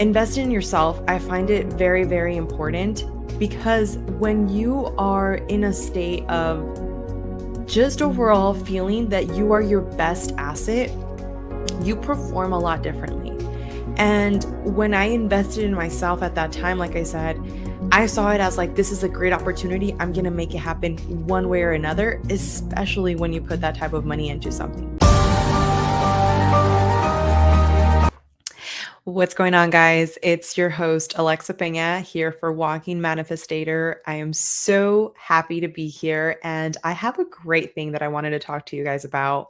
Investing in yourself, I find it very, very important because when you are in a state of just overall feeling that you are your best asset, you perform a lot differently. And when I invested in myself at that time, like I said, I saw it as like, this is a great opportunity. I'm going to make it happen one way or another, especially when you put that type of money into something. What's going on, guys? It's your host, Pena, here for Walking Manifestator. I am so happy to be here, and I have a great thing that I wanted to talk to you guys about.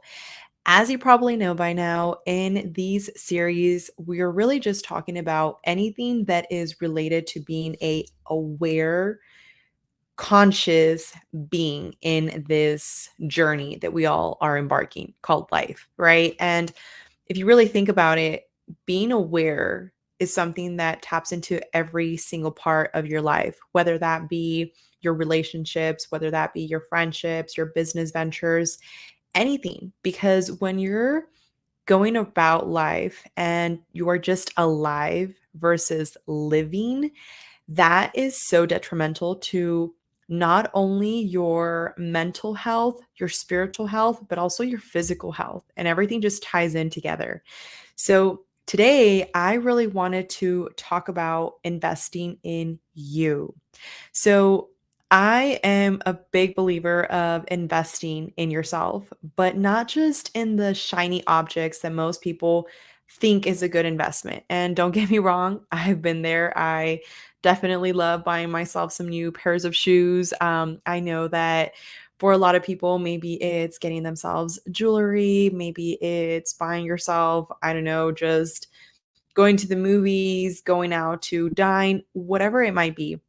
As you probably know by now, in these series, we are really just talking about anything that is related to being a aware, conscious being in this journey that we all are embarking called life, right? And if you really think about it, being aware is something that taps into every single part of your life, whether that be your relationships, whether that be your friendships, your business ventures, anything. Because when you're going about life and you are just alive versus living, that is so detrimental to not only your mental health, your spiritual health, but also your physical health. And everything just ties in together. So, today, I really wanted to talk about investing in you. So, I am a big believer of investing in yourself, but not just in the shiny objects that most people think is a good investment. And don't get me wrong, I've been there. I definitely love buying myself some new pairs of shoes. I know that for a lot of people, maybe it's getting themselves jewelry, maybe it's buying yourself, I don't know, just going to the movies, going out to dine, whatever it might be.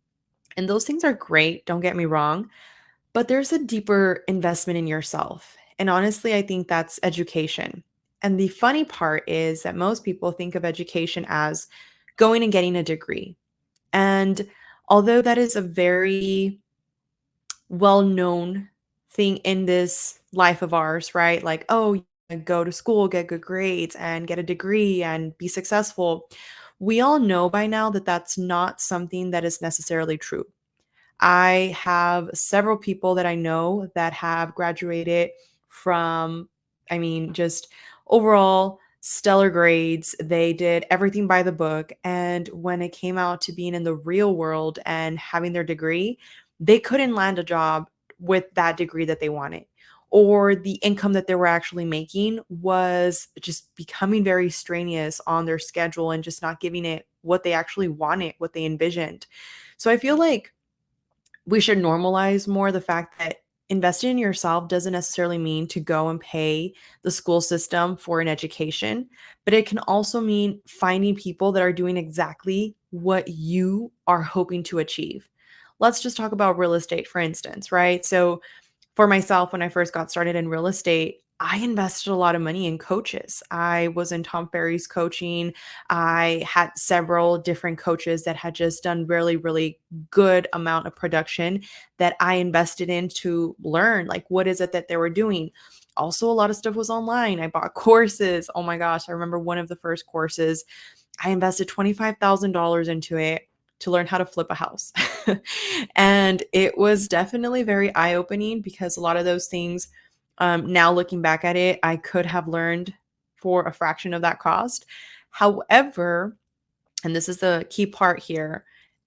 And those things are great, don't get me wrong, but there's a deeper investment in yourself. And honestly, I think that's education. And the funny part is that most people think of education as going and getting a degree. And although that is a very well known thing in this life of ours, right? Like, oh, go to school, get good grades, and get a degree and be successful. We all know by now that that's not something that is necessarily true. I have several people that I know that have graduated from, I mean, just overall stellar grades. They did everything by the book. And when it came out to being in the real world and having their degree, they couldn't land a job with that degree that they wanted. Or the income that they were actually making was just becoming very strenuous on their schedule and just not giving it what they actually wanted, what they envisioned. So I feel like we should normalize more the fact that investing in yourself doesn't necessarily mean to go and pay the school system for an education, but it can also mean finding people that are doing exactly what you are hoping to achieve. Let's just talk about real estate, for instance, right? So, for myself, when I first got started in real estate, I invested a lot of money in coaches. I was in Tom Ferry's coaching. I had several different coaches that had just done really, really good amount of production that I invested in to learn like what is it that they were doing. Also, a lot of stuff was online. I bought courses. Oh my gosh, I remember one of the first courses, I invested $25,000 into it to learn how to flip a house. And it was definitely very eye opening because a lot of those things, now looking back at it, I could have learned for a fraction of that cost. However, and this is the key part here,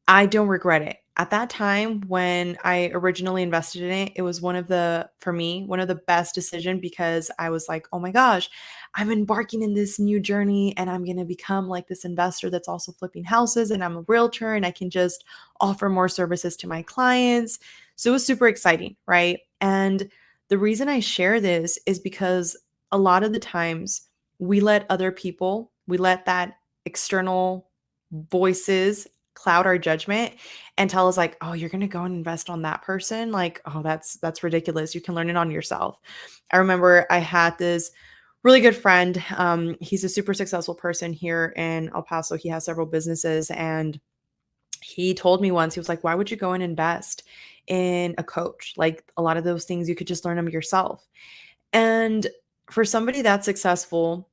I don't regret it. At that time when I originally invested in it, it was for me, one of the best decision because I was like, "Oh my gosh, I'm embarking in this new journey and I'm going to become like this investor that's also flipping houses and I'm a realtor and I can just offer more services to my clients." So it was super exciting, right? And the reason I share this is because a lot of the times we let that external voices cloud our judgment and tell us like, "Oh, you're going to go and invest on that person? Like, oh, that's ridiculous. You can learn it on yourself." I remember I had this really good friend. He's a super successful person here in El Paso. He has several businesses and he told me once, he was like, "Why would you go and invest in a coach? Like a lot of those things you could just learn them yourself." And for somebody that's successful,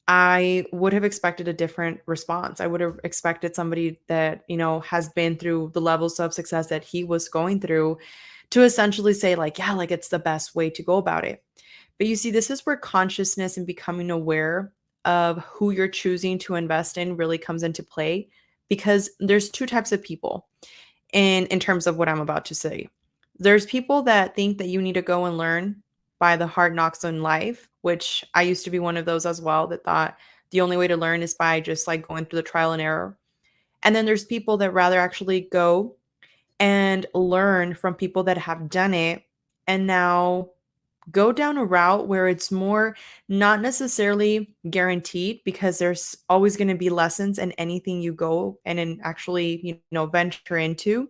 I would have expected a different response. I would have expected somebody that, has been through the levels of success that he was going through to essentially say, like, yeah, like it's the best way to go about it. But you see, this is where consciousness and becoming aware of who you're choosing to invest in really comes into play, because there's two types of people in terms of what I'm about to say. There's people that think that you need to go and learn by the hard knocks in life, which I used to be one of those as well, that thought the only way to learn is by just like going through the trial and error. And then there's people that rather actually go and learn from people that have done it and now go down a route where it's more not necessarily guaranteed, because there's always going to be lessons in anything you go and actually, venture into.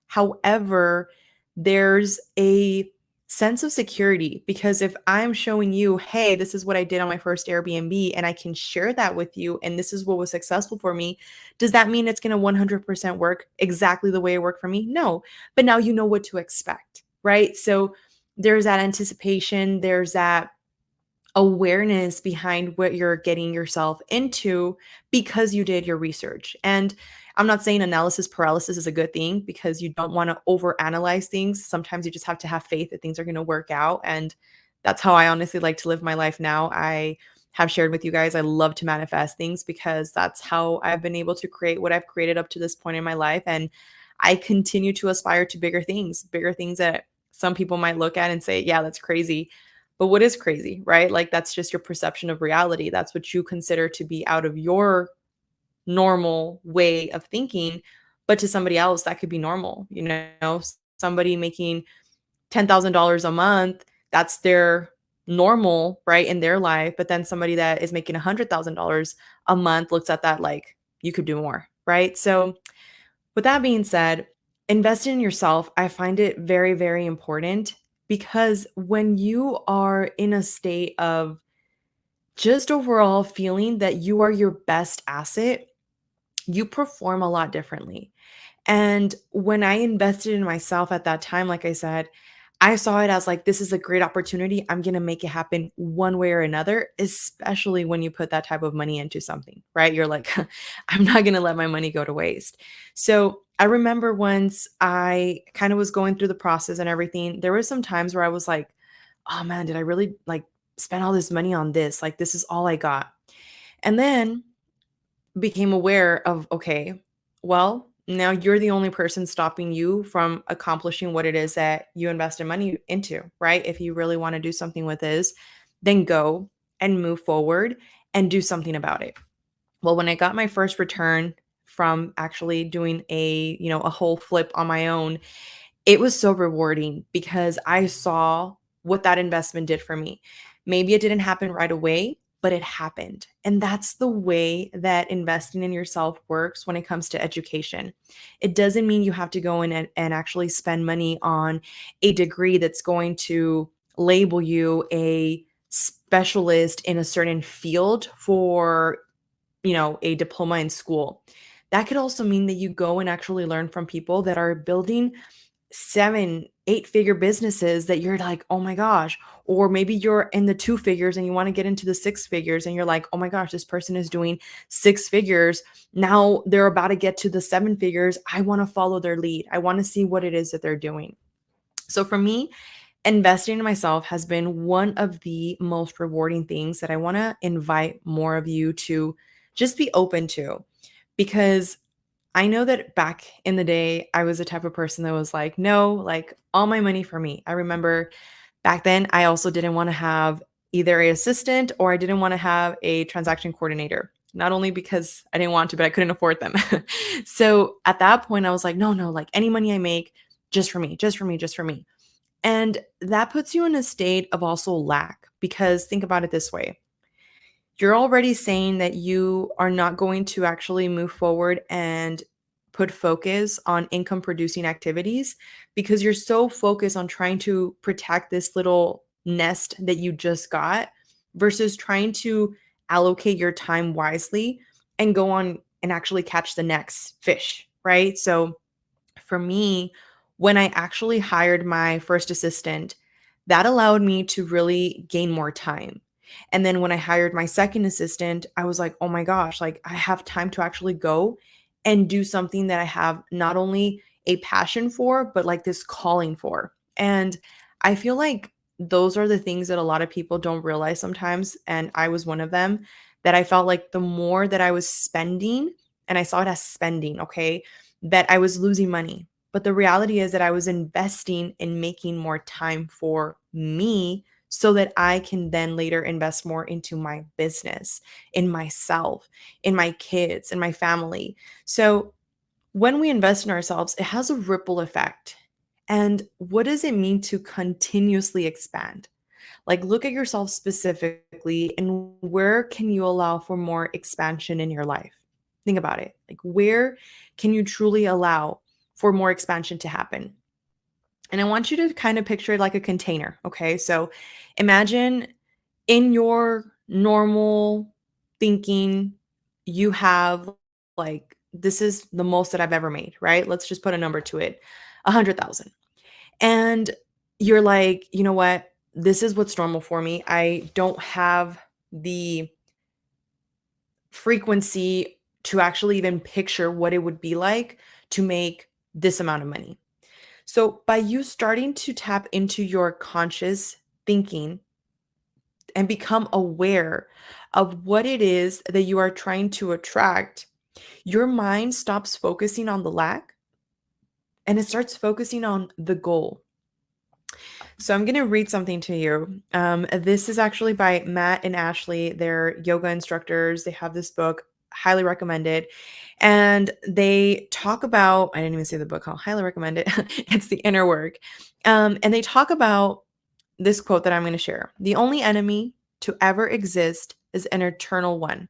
However, there's a sense of security, because if I'm showing you, hey, this is what I did on my first Airbnb and I can share that with you, and this is what was successful for me, does that mean it's going to 100% work exactly the way it worked for me? No. But now you know what to expect, right? So there's that anticipation, there's that awareness behind what you're getting yourself into because you did your research. And I'm not saying analysis paralysis is a good thing, because you don't want to overanalyze things. Sometimes you just have to have faith that things are going to work out. And that's how I honestly like to live my life now. I have shared with you guys, I love to manifest things because that's how I've been able to create what I've created up to this point in my life. And I continue to aspire to bigger things that some people might look at and say, yeah, that's crazy. But what is crazy, right? Like that's just your perception of reality. That's what you consider to be out of your normal way of thinking. But to somebody else, that could be normal. Somebody making $10,000 a month, that's their normal, right, in their life. But then somebody that is making $100,000 a month looks at that like you could do more, right? So with that being said, investing in yourself, I find it very, very important, because when you are in a state of just overall feeling that you are your best asset, you perform a lot differently. And when I invested in myself at that time, like I said, I saw it as like, this is a great opportunity. I'm going to make it happen one way or another, especially when you put that type of money into something, right? You're like, I'm not going to let my money go to waste. So I remember once I kind of was going through the process and everything, there were some times where I was like, oh man, did I really like spend all this money on this? Like, this is all I got. And then became aware of, okay, well, now you're the only person stopping you from accomplishing what it is that you invested money into, right? If you really want to do something with this, then go and move forward and do something about it. Well, when I got my first return from actually doing a whole flip on my own, it was so rewarding because I saw what that investment did for me. Maybe it didn't happen right away, but it happened. And that's the way that investing in yourself works when it comes to education. It doesn't mean you have to go in and actually spend money on a degree that's going to label you a specialist in a certain field for, a diploma in school. That could also mean that you go and actually learn from people that are building 7, 8-figure businesses that you're like, "Oh my gosh." Or maybe you're in the 2 figures and you wanna get into the 6 figures and you're like, "Oh my gosh, this person is doing 6 figures. Now they're about to get to the 7 figures. I wanna follow their lead. I wanna see what it is that they're doing." So for me, investing in myself has been one of the most rewarding things that I wanna invite more of you to just be open to, because I know that back in the day, I was the type of person that was like, no, like all my money for me. I remember back then, I also didn't want to have either a assistant or I didn't want to have a transaction coordinator. Not only because I didn't want to, but I couldn't afford them. So at that point, I was like, no, no, like any money I make, just for me, just for me, just for me. And that puts you in a state of also lack, because think about it this way: you're already saying that you are not going to actually move forward and put focus on income producing activities because you're so focused on trying to protect this little nest that you just got versus trying to allocate your time wisely and go on and actually catch the next fish, right? So for me, when I actually hired my first assistant, that allowed me to really gain more time. And then when I hired my second assistant, I was like, oh my gosh, like I have time to actually go and do something that I have not only a passion for, but like this calling for. And I feel like those are the things that a lot of people don't realize sometimes. And I was one of them, that I felt like the more that I was spending, and I saw it as spending, okay, that I was losing money. But the reality is that I was investing in making more time for me so that I can then later invest more into my business, in myself, in my kids, in my family. So when we invest in ourselves, it has a ripple effect. And what does it mean to continuously expand? Like, look at yourself specifically and where can you allow for more expansion in your life? Think about it. Like, where can you truly allow for more expansion to happen? And I want you to kind of picture it like a container. Okay. So imagine in your normal thinking, you have like, this is the most that I've ever made, right? Let's just put a number to it, 100,000. And you're like, you know what? This is what's normal for me. I don't have the frequency to actually even picture what it would be like to make this amount of money. So, by you starting to tap into your conscious thinking and become aware of what it is that you are trying to attract, your mind stops focusing on the lack and it starts focusing on the goal. So I'm going to read something to you. This is actually by Matt and Ashley. They're yoga instructors. They have this book, highly recommended. And they talk about, I didn't even say the book, I'll highly recommend it. It's The Inner Work. And they talk about this quote that I'm going to share. The only enemy to ever exist is an eternal one.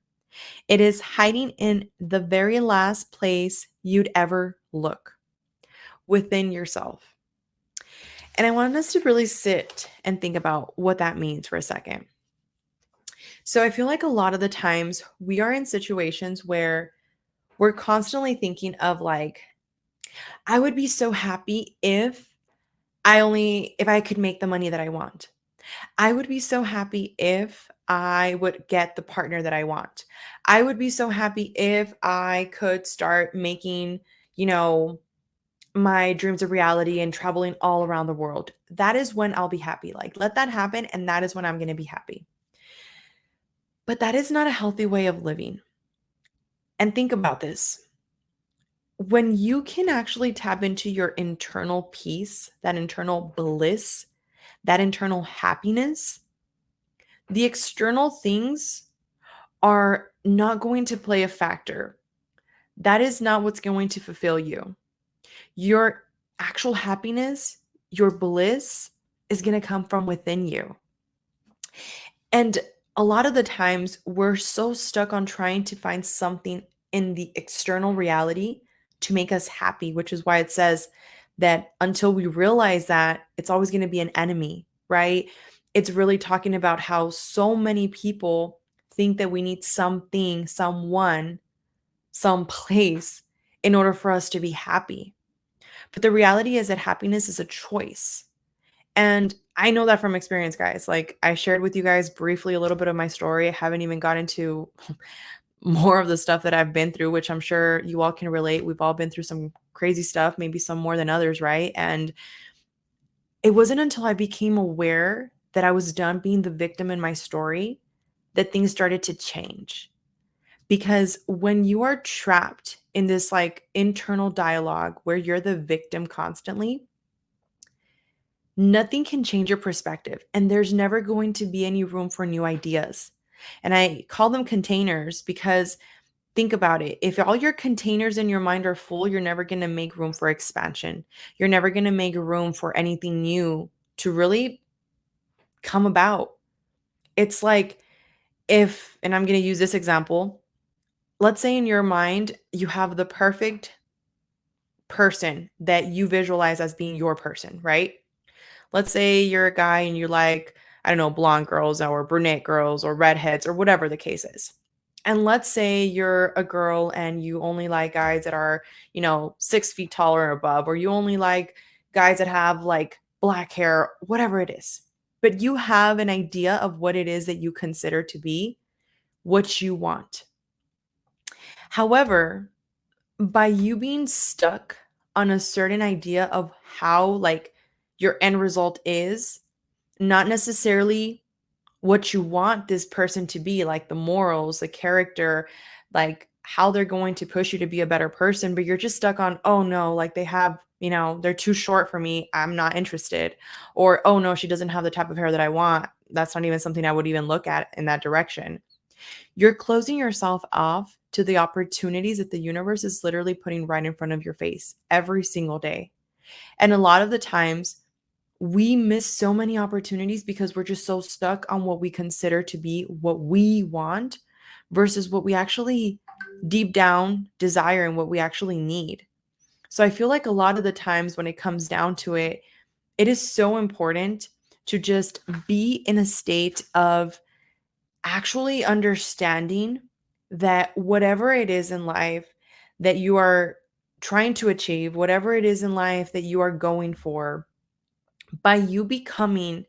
It is hiding in the very last place you'd ever look, within yourself. And I wanted us to really sit and think about what that means for a second. So I feel like a lot of the times we are in situations where we're constantly thinking of like, I would be so happy if I could make the money that I want. I would be so happy if I would get the partner that I want. I would be so happy if I could start making, you know, my dreams a reality and traveling all around the world. That is when I'll be happy. Like, let that happen. And that is when I'm going to be happy. But that is not a healthy way of living. And think about this. When you can actually tap into your internal peace, that internal bliss, that internal happiness, the external things are not going to play a factor. That is not what's going to fulfill you. Your actual happiness, your bliss is going to come from within you. And a lot of the times we're so stuck on trying to find something in the external reality to make us happy, which is why it says that until we realize that, it's always going to be an enemy, right? It's really talking about how so many people think that we need something, someone, some place in order for us to be happy. But the reality is that happiness is a choice. And I know that from experience, guys. Like I shared with you guys briefly a little bit of my story. I haven't even got into more of the stuff that I've been through, which I'm sure you all can relate. We've all been through some crazy stuff, maybe some more than others, right? And it wasn't until I became aware that I was done being the victim in my story that things started to change. Because when you are trapped in this like internal dialogue where you're the victim constantly, nothing can change your perspective, and there's never going to be any room for new ideas. And I call them containers because think about it. If all your containers in your mind are full, you're never going to make room for expansion. You're never going to make room for anything new to really come about. It's like if, and I'm going to use this example, let's say in your mind, you have the perfect person that you visualize as being your person, right? Let's say you're a guy and you like, I don't know, blonde girls or brunette girls or redheads or whatever the case is. And let's say you're a girl and you only like guys that are, 6 feet taller or above, or you only like guys that have like black hair, whatever it is. but you have an idea of what it is that you consider to be what you want. However, by you being stuck on a certain idea of how like your end result is, not necessarily what you want this person to be, like the morals, the character, like how they're going to push you to be a better person, but you're just stuck on, oh no, like they have, they're too short for me. I'm not interested. Or, oh no, she doesn't have the type of hair that I want. That's not even something I would even look at in that direction. You're closing yourself off to the opportunities that the universe is literally putting right in front of your face every single day. And a lot of the times, we miss so many opportunities because we're just so stuck on what we consider to be what we want versus what we actually deep down desire and what we actually need. So I feel like a lot of the times when it comes down to it, it is so important to just be in a state of actually understanding that whatever it is in life that you are trying to achieve, whatever it is in life that you are going for, by you becoming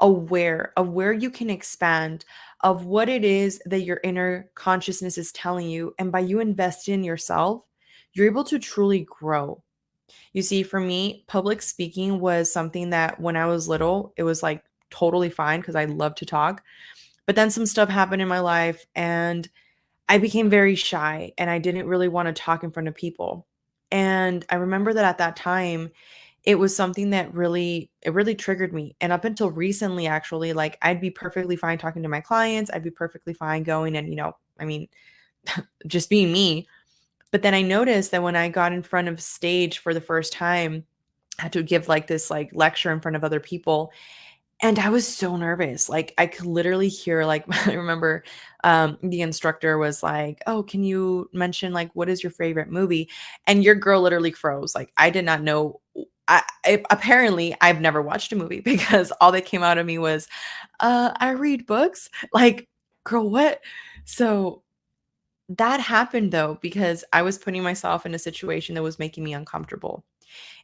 aware of where you can expand, of what it is that your inner consciousness is telling you, and by you investing in yourself, you're able to truly grow. You see, for me, public speaking was something that when I was little, it was like totally fine because I love to talk. But then some stuff happened in my life and I became very shy and I didn't really want to talk in front of people. And I remember that at that time, it was something that really triggered me. And up until recently, actually, like I'd be perfectly fine talking to my clients. I'd be perfectly fine going and, I mean, just being me. But then I noticed that when I got in front of stage for the first time, I had to give like this like lecture in front of other people. And I was so nervous. Like I could literally hear like I remember the instructor was like, "Oh, can you mention like what is your favorite movie?" And your girl literally froze. Like I did not know apparently I've never watched a movie because all that came out of me was I read books. Like, girl, what? So that happened though because I was putting myself in a situation that was making me uncomfortable.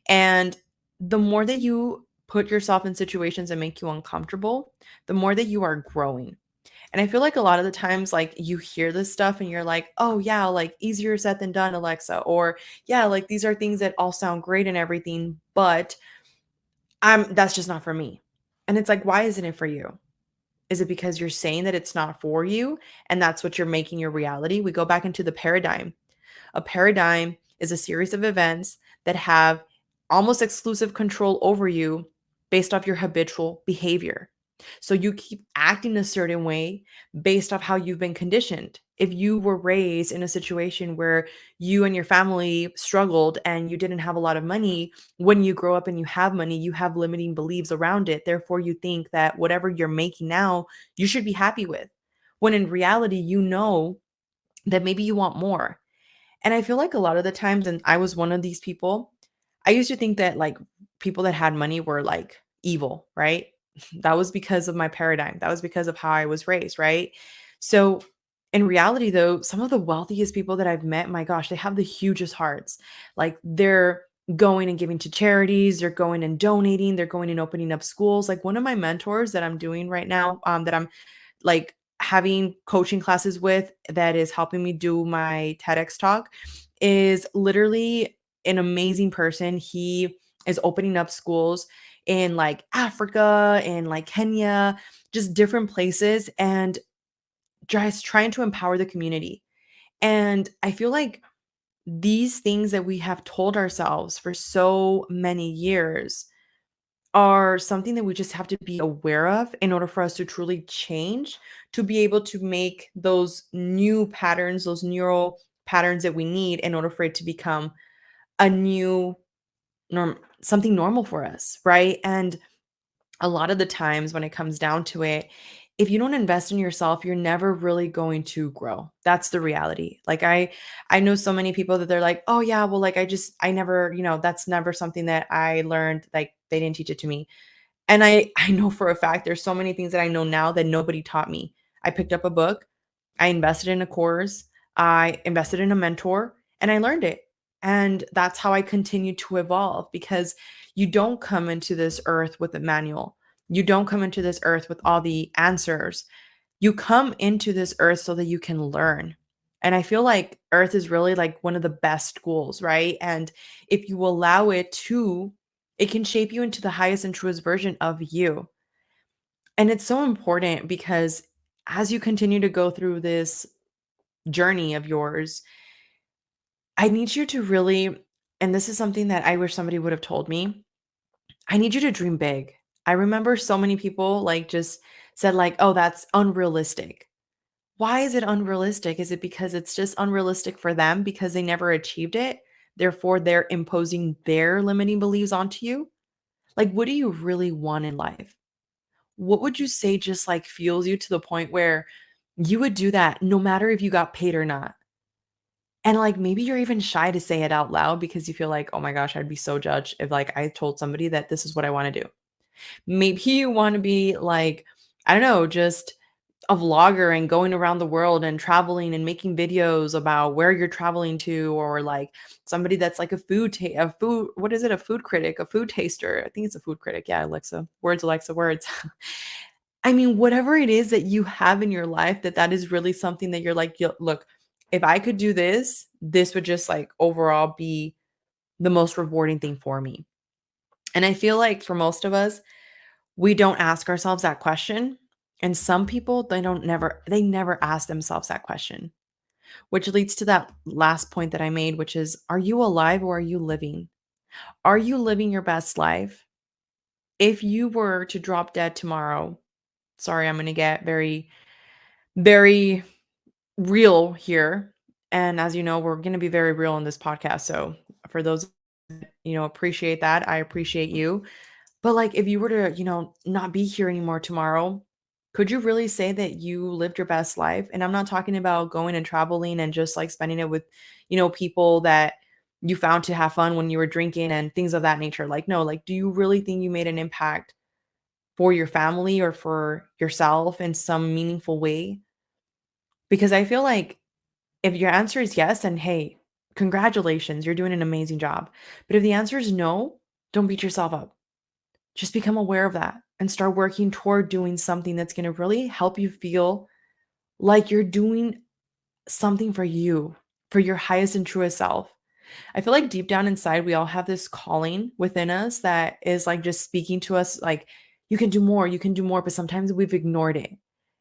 And the more that you put yourself in situations that make you uncomfortable, the more that you are growing. And I feel like a lot of the times, like you hear this stuff and you're like, oh, yeah, like easier said than done, Alexa. Or, yeah, like these are things that all sound great and everything, but that's just not for me. And it's like, why isn't it for you? Is it because you're saying that it's not for you and that's what you're making your reality? We go back into the paradigm. A paradigm is a series of events that have almost exclusive control over you based off your habitual behavior. So you keep acting a certain way based off how you've been conditioned. If you were raised in a situation where you and your family struggled and you didn't have a lot of money, when you grow up and you have money, you have limiting beliefs around it. Therefore, you think that whatever you're making now, you should be happy with. When in reality, you know that maybe you want more. And I feel like a lot of the times, and I was one of these people, I used to think that like people that had money were like evil, right? That was because of my paradigm. That was because of how I was raised, right? So in reality, though, some of the wealthiest people that I've met, my gosh, they have the hugest hearts. Like they're going and giving to charities, they're going and donating, they're going and opening up schools. Like one of my mentors that I'm doing right now, that I'm like having coaching classes with that is helping me do my TEDx talk is literally an amazing person. He is opening up schools in like Africa and like Kenya, just different places and just trying to empower the community. And I feel like these things that we have told ourselves for so many years are something that we just have to be aware of in order for us to truly change, to be able to make those new patterns, those neural patterns that we need in order for it to become a new norm, something normal for us, right? And a lot of the times when it comes down to it, if you don't invest in yourself, you're never really going to grow. That's the reality. Like I know so many people that they're like, "Oh yeah, well like I never, that's never something that I learned, like they didn't teach it to me." And I know for a fact there's so many things that I know now that nobody taught me. I picked up a book, I invested in a course, I invested in a mentor, and I learned it. And that's how I continue to evolve because you don't come into this earth with a manual. You don't come into this earth with all the answers. You come into this earth so that you can learn. And I feel like earth is really like one of the best schools, right? And if you allow it to, it can shape you into the highest and truest version of you. And it's so important because as you continue to go through this journey of yours, I need you to really, and this is something that I wish somebody would have told me, I need you to dream big. I remember so many people like just said like, "Oh, that's unrealistic." Why is it unrealistic? Is it because it's just unrealistic for them because they never achieved it? Therefore, they're imposing their limiting beliefs onto you? Like, what do you really want in life? What would you say just like fuels you to the point where you would do that no matter if you got paid or not? And like maybe you're even shy to say it out loud because you feel like, oh my gosh, I'd be so judged if like I told somebody that this is what I want to do. Maybe you want to be like, I don't know, just a vlogger and going around the world and traveling and making videos about where you're traveling to, or like somebody that's like a food, what is it? A food critic, a food taster. I think it's a food critic. Yeah, Alexa, words. I mean, whatever it is that you have in your life, that is really something that you're like, Look, if I could do this, this would just like overall be the most rewarding thing for me." And I feel like for most of us, we don't ask ourselves that question. And some people, they never ask themselves that question, which leads to that last point that I made, which is, are you alive or are you living? Are you living your best life? If you were to drop dead tomorrow, sorry, I'm going to get very, very real here. And as you know, we're going to be very real in this podcast. So for those, appreciate that. I appreciate you. But, like, if you were to, not be here anymore tomorrow, could you really say that you lived your best life? And I'm not talking about going and traveling and just, like, spending it with, people that you found to have fun when you were drinking and things of that nature. Like, no, like, do you really think you made an impact for your family or for yourself in some meaningful way? Because I feel like if your answer is yes, then hey, congratulations, you're doing an amazing job. But if the answer is no, don't beat yourself up. Just become aware of that and start working toward doing something that's going to really help you feel like you're doing something for you, for your highest and truest self. I feel like deep down inside, we all have this calling within us that is like just speaking to us like, you can do more, but sometimes we've ignored it.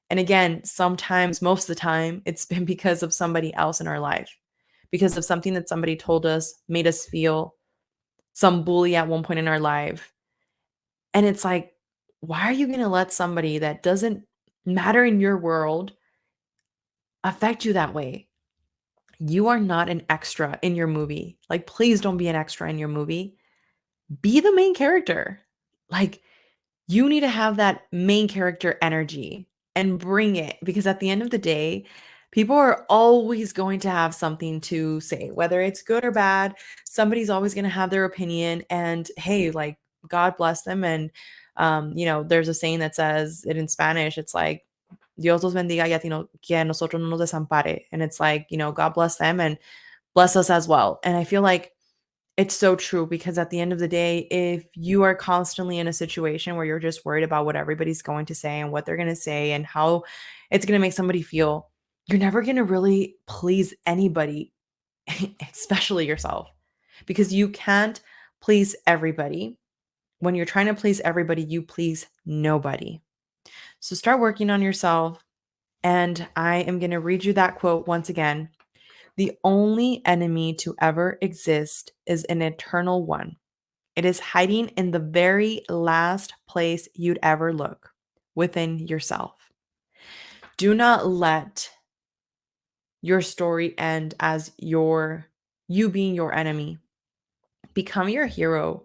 And again, sometimes, most of the time, it's been because of somebody else in our life, because of something that somebody told us, made us feel, some bully at one point in our life. And it's like, why are you gonna let somebody that doesn't matter in your world affect you that way? You are not an extra in your movie. Like, please don't be an extra in your movie. Be the main character. Like, you need to have that main character energy and bring it, because at the end of the day, people are always going to have something to say, whether it's good or bad. Somebody's always going to have their opinion. And hey, like, God bless them. And, there's a saying that says it in Spanish. It's like, Dios los bendiga y a ti no, que a nosotros no nos desampare. And it's like, God bless them and bless us as well. And I feel like it's so true, because at the end of the day, if you are constantly in a situation where you're just worried about what everybody's going to say and what they're going to say and how it's going to make somebody feel, you're never going to really please anybody, especially yourself, because you can't please everybody. When you're trying to please everybody, you please nobody. So start working on yourself. And I am going to read you that quote once again. The only enemy to ever exist is an eternal one. It is hiding in the very last place you'd ever look, within yourself. Do not let your story end as you being your enemy. Become your hero.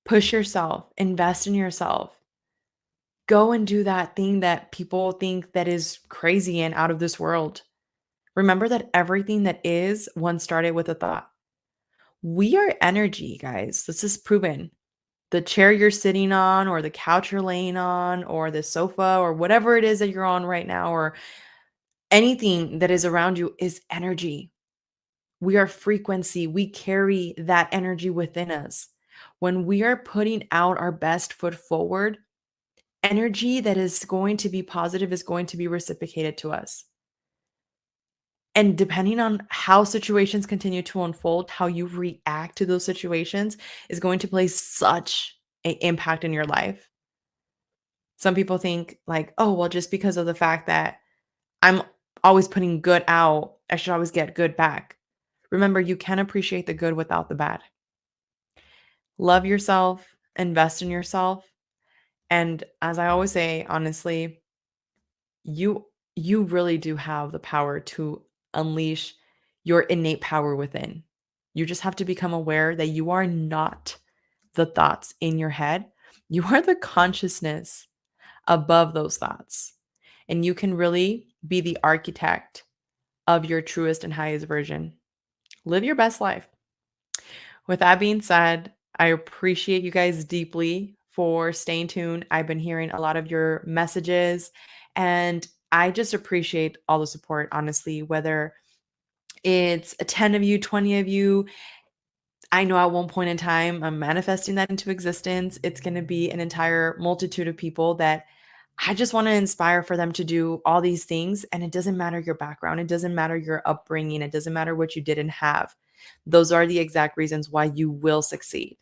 Push yourself, invest in yourself. Go and do that thing that people think that is crazy and out of this world. Remember that everything that is once started with a thought. We are energy, guys. This is proven. The chair you're sitting on, or the couch you're laying on, or the sofa, or whatever it is that you're on right now, or anything that is around you is energy. We are frequency. We carry that energy within us. When we are putting out our best foot forward, Energy that is going to be positive is going to be reciprocated to us. And depending on how situations continue to unfold, how you react to those situations is going to play such an impact in your life. Some people think like, "Oh, well, just because of the fact that I'm always putting good out, I should always get good back." Remember, you can appreciate the good without the bad. Love yourself, invest in yourself, and as I always say, honestly, you really do have the power to unleash your innate power within. You just have to become aware that you are not the thoughts in your head. You are the consciousness above those thoughts. And you can really be the architect of your truest and highest version. Live your best life. With that being said, I appreciate you guys deeply for staying tuned. I've been hearing a lot of your messages, and I just appreciate all the support, honestly, whether it's a 10 of you, 20 of you. I know at one point in time, I'm manifesting that into existence. It's going to be an entire multitude of people that I just want to inspire for them to do all these things. And it doesn't matter your background, it doesn't matter your upbringing, it doesn't matter what you didn't have. Those are the exact reasons why you will succeed.